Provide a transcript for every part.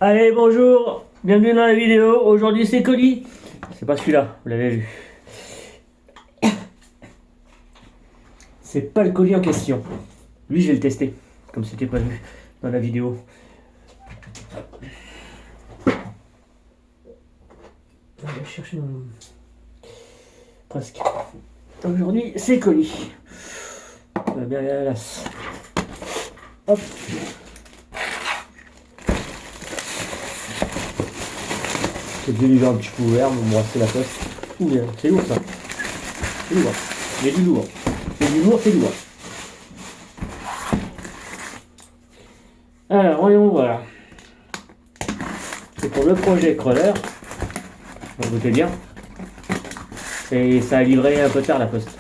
Allez, bonjour, bienvenue dans la vidéo. Aujourd'hui, c'est colis. C'est pas celui-là, vous l'avez vu. C'est pas le colis en question. Lui, je vais le tester, comme c'était prévu dans la vidéo. On va chercher mon... Presque. Aujourd'hui, c'est colis. On va bien aller à la lasse. Hop. C'est déjà un petit peu ouvert, mais bon, c'est la poste. Ouh, c'est lourd ça. C'est lourd. Il y a du lourd. Il y a du lourd, c'est lourd. Alors, voyons voir. C'est pour le projet Crawler. Vous doutez bien. Et ça a livré un peu tard la poste.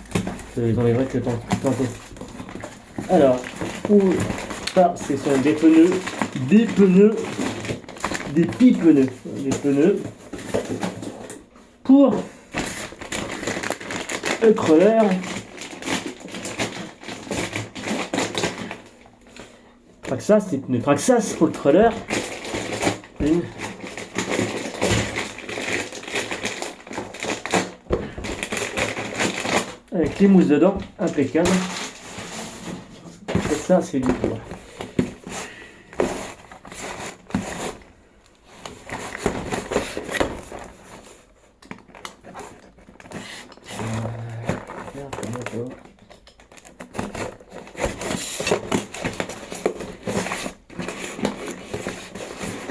Ils ont livré que tantôt. Alors, ça, ce sont des pneus, des pipes-pneus, des pneus pour le crawler. Traxxas, c'est pneus Traxxas pour le crawler. Avec les mousses dedans, impeccable. Et ça, c'est du bois.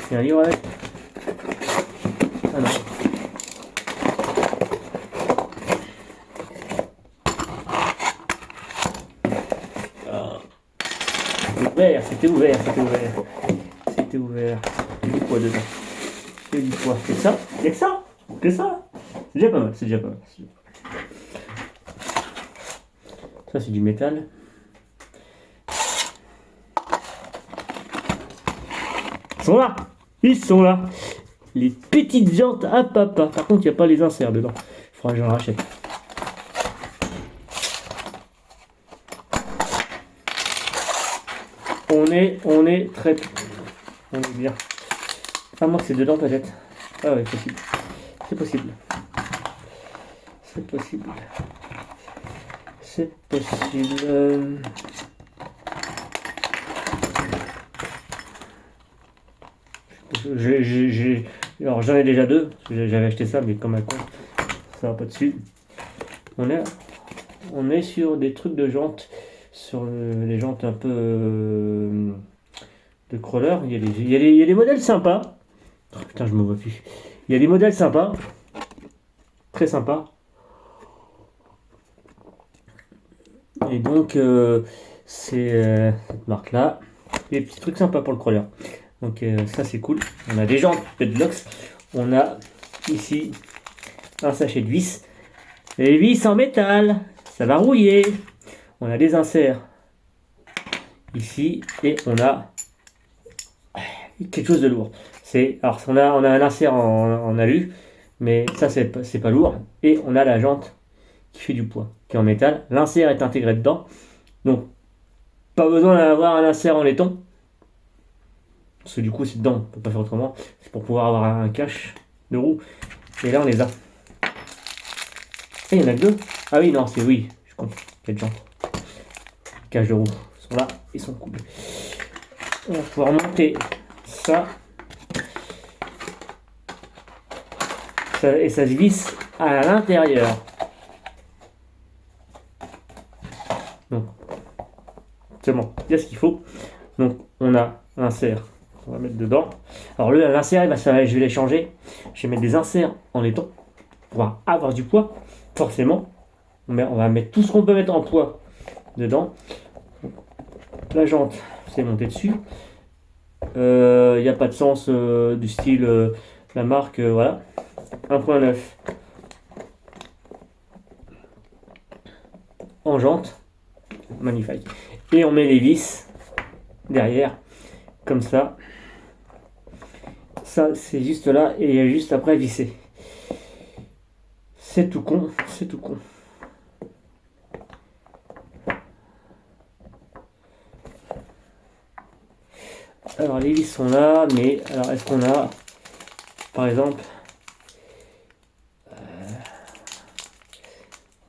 Il y a un livre avec. Ah non. C'était ouvert. C'était ouvert. Il y a du poids dedans. Il y a du poids. C'est ça? Il y a que ça? Que ça? C'est déjà pas mal. Ça, c'est du métal. Ils sont là. Les petites jantes à papa. Par contre, il n'y a pas les inserts dedans. Il faudra que j'en rachète. On est très... On est bien. Ah, moi, c'est dedans peut-être. Ah ouais, possible. C'est possible. Alors j'en ai déjà deux, j'avais acheté ça, mais comme un con, ça va pas dessus. On est sur des trucs de jantes, sur les jantes un peu de crawler. Il y a des modèles sympas. Oh, putain, je me vois plus. Il y a des modèles sympas, très sympas. Et donc c'est cette marque là. Des petits trucs sympas pour le crawler. Donc ça c'est cool. On a des jantes Pedlox. On a ici un sachet de vis. Les vis en métal, ça va rouiller. On a des inserts ici et on a quelque chose de lourd. Alors on a un insert en alu, mais ça c'est pas lourd. Et on a la jante qui fait du poids, qui est en métal. L'insert est intégré dedans, donc pas besoin d'avoir un insert en laiton. Parce que du coup c'est dedans, on peut pas faire autrement. C'est pour pouvoir avoir un cache de roue. Et là on les a. Et il y en a deux. Ah oui, non, oui, je compte. Quelle jante. Cache de roue. Ils sont là, ils sont cool. On va pouvoir monter ça. Et ça se visse à l'intérieur. Donc, c'est bon, il y a ce qu'il faut. Donc, on a l'insert. On va mettre dedans. Alors, l'insert, je vais les changer. Je vais mettre des inserts en laiton pour avoir du poids. Forcément, on va mettre tout ce qu'on peut mettre en poids dedans. La jante, c'est monté dessus. Il n'y a pas de sens du style la marque, voilà. 1.9 en jante, magnifique. Et on met les vis derrière, comme ça. Ça, c'est juste là et il y a juste après à visser. C'est tout con. Alors les vis sont là, mais alors est-ce qu'on a, par exemple,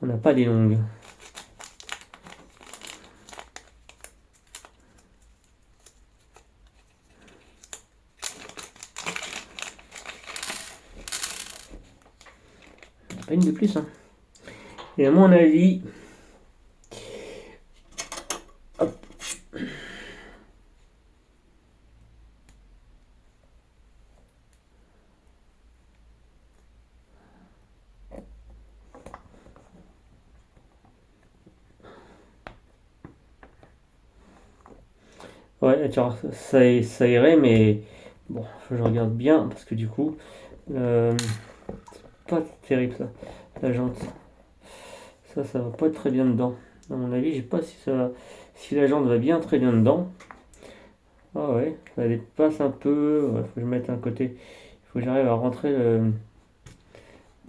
on n'a pas les longues. Pas une de plus, hein. Et à mon avis, hop. Ouais, tu vois, ça irait, mais bon, faut que je regarde bien parce que du coup, c'est pas terrible ça. La jante, ça va pas très bien dedans. À mon avis, je sais pas si la jante va bien très bien dedans. Ah ouais, ça dépasse un peu. Ouais, faut que je mette un côté. Il faut que j'arrive à rentrer le.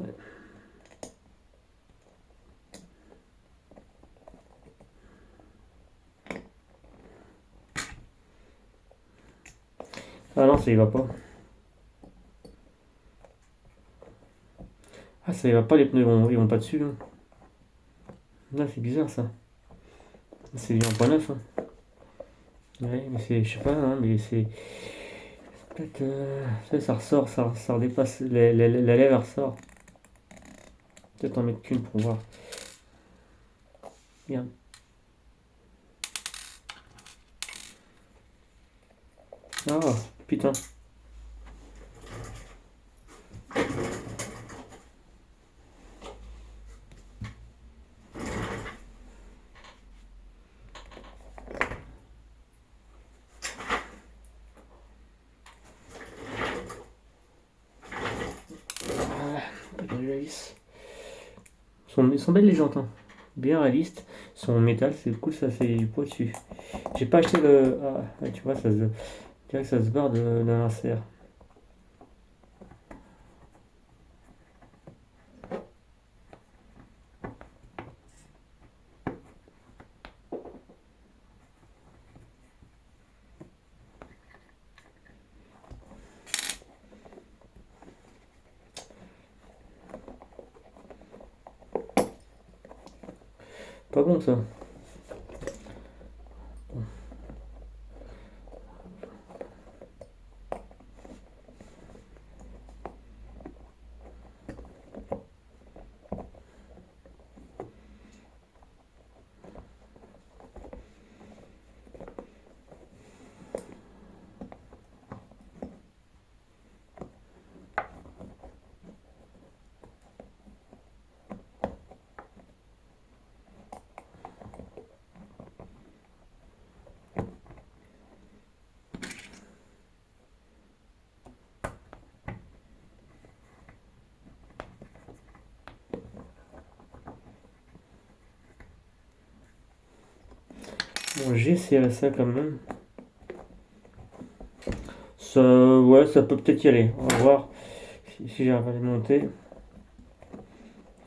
Ouais. Ah non, ça y va pas. Ah, ça y va pas, les pneus ils vont pas dessus, hein. Là, c'est bizarre ça. C'est du 1.9, hein. Ouais, mais c'est, je sais pas, hein, mais c'est. Peut-être. Ça ressort, ça redépasse. La lèvre elle ressort. Peut-être en mettre qu'une pour voir. Bien. Ah, putain. Ah, pas bien réaliste. Ils sont belles les jantes, hein. Bien réalistes. Ils sont en métal, c'est cool, ça fait du poids dessus. J'ai pas acheté le. Ah, ouais, tu vois, je dirais que ça se barre de l'insert. Pas bon ça. Bon, j'ai essayé ça quand même. Ça, ouais, ça peut peut-être y aller. On va voir si j'arrive à les monter.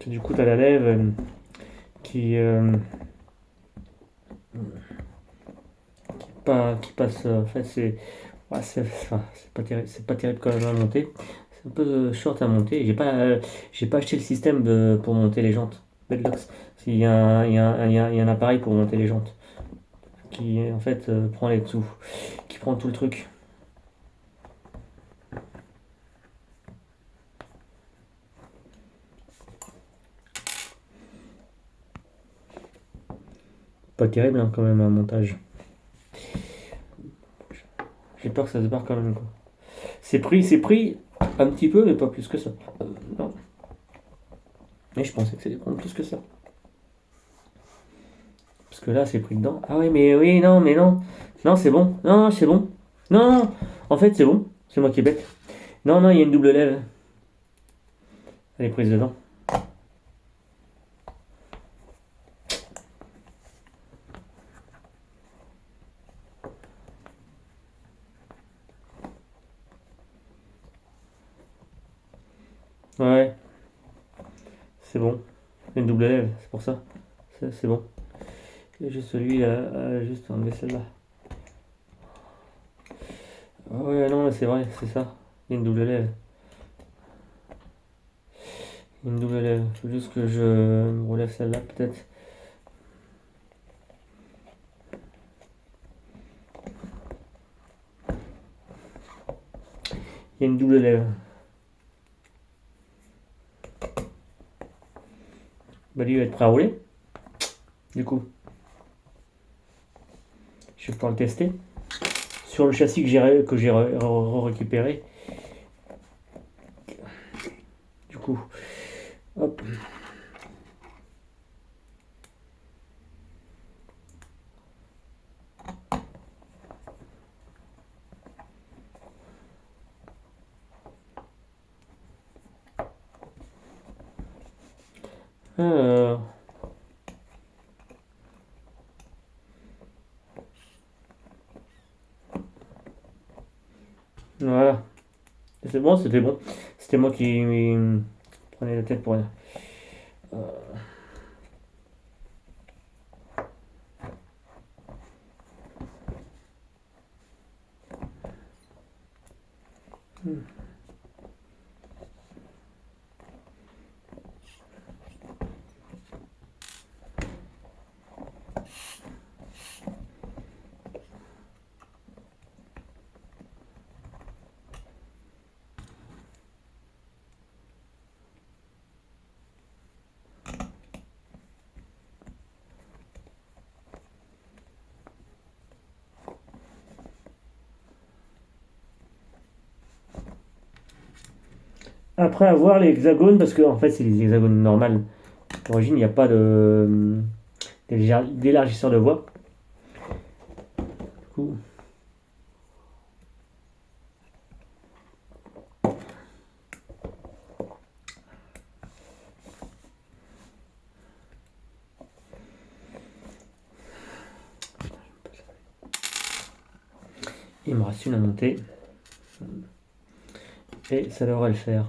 Du coup, t'as la lèvre qui, qui passe. En fait, c'est ouais, enfin, c'est pas terrible quand même à monter. C'est un peu short à monter. J'ai pas acheté le système pour monter les jantes. Bedlocks. Il y a un appareil pour monter les jantes qui en fait prend les dessous, qui prend tout le truc. Pas terrible hein, quand même un montage. J'ai peur que ça se barre quand même quoi. C'est pris un petit peu mais pas plus que ça. Non. Mais je pensais que c'était prendre plus que ça. Parce que là c'est pris dedans. Ah oui mais oui non mais non. Non c'est bon. Non c'est bon. Non, non. En fait c'est bon. C'est moi qui est bête. Non non il y a une double lèvre. Elle est prise dedans. Ouais. C'est bon. Une double lèvre, c'est pour ça. C'est bon. Et juste celui-là, juste enlever celle-là. Ah ouais, non, c'est vrai, c'est ça. Il y a une double lèvre. Il y a une double lèvre. Faut juste que je me relève celle-là, peut-être. Il y a une double lèvre. Bah, lui, il va être prêt à rouler. Du coup, je vais pouvoir le tester. Sur le châssis que j'ai récupéré. Du coup, hop. Euh, voilà. C'est bon, c'était bon. C'était moi qui prenais la tête pour rien. Après avoir les hexagones, parce que en fait c'est les hexagones normales. D'origine, il n'y a pas d'élargisseur de voix. Du coup, il me reste une à monter. Et ça devrait le faire.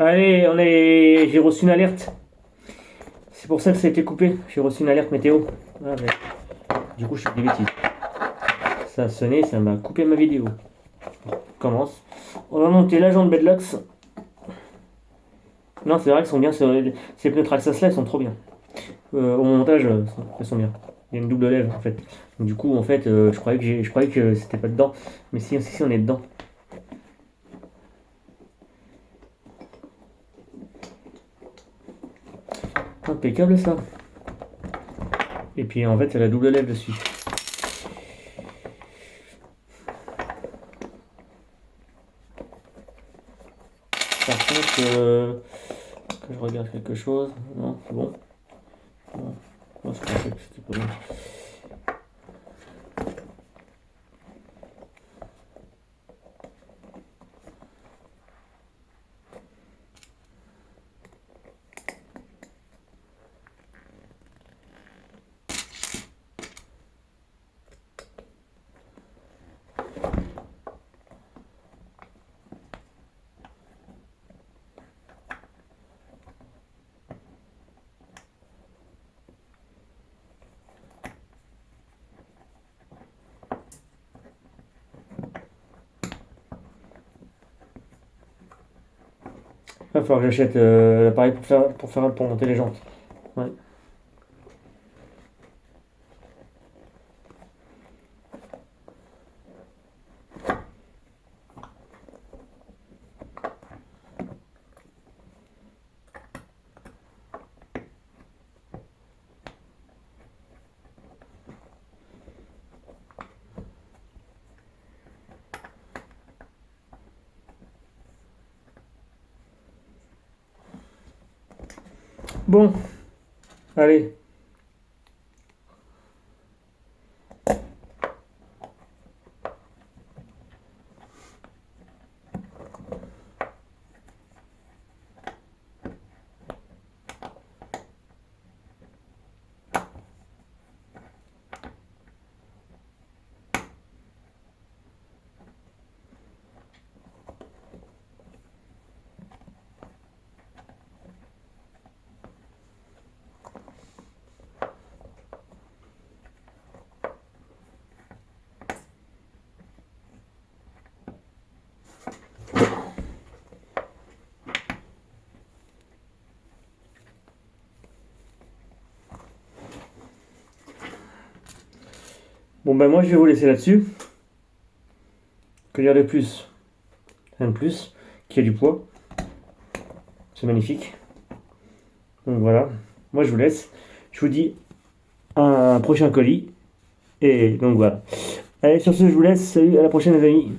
Allez, j'ai reçu une alerte. C'est pour ça que ça a été coupé. J'ai reçu une alerte météo. Ah, mais du coup, je fais des bêtises. Ça a sonné, ça m'a coupé ma vidéo. On commence. On va monter l'agent de Bedlocks. Non, c'est vrai qu'ils sont bien. Ces pneus Traxxas là, ils sont trop bien. Au montage, elles sont bien. Il y a une double lèvre en fait. Donc, du coup, en fait, je croyais que c'était pas dedans. Mais si, on est dedans. Impeccable ça. Et puis en fait, c'est la double lèvre dessus. Par contre, que je regarde quelque chose. Non, c'est bon. Non, moi, je pensais que c'était pas bon. Il va falloir que j'achète l'appareil pour monter les jantes. Ouais. Bon, allez. Bon ben moi je vais vous laisser là-dessus. Que dire de plus? Rien de plus. Qui a du poids. C'est magnifique. Donc voilà. Moi je vous laisse. Je vous dis à un prochain colis. Et donc voilà. Allez, sur ce, je vous laisse. Salut, à la prochaine, les amis.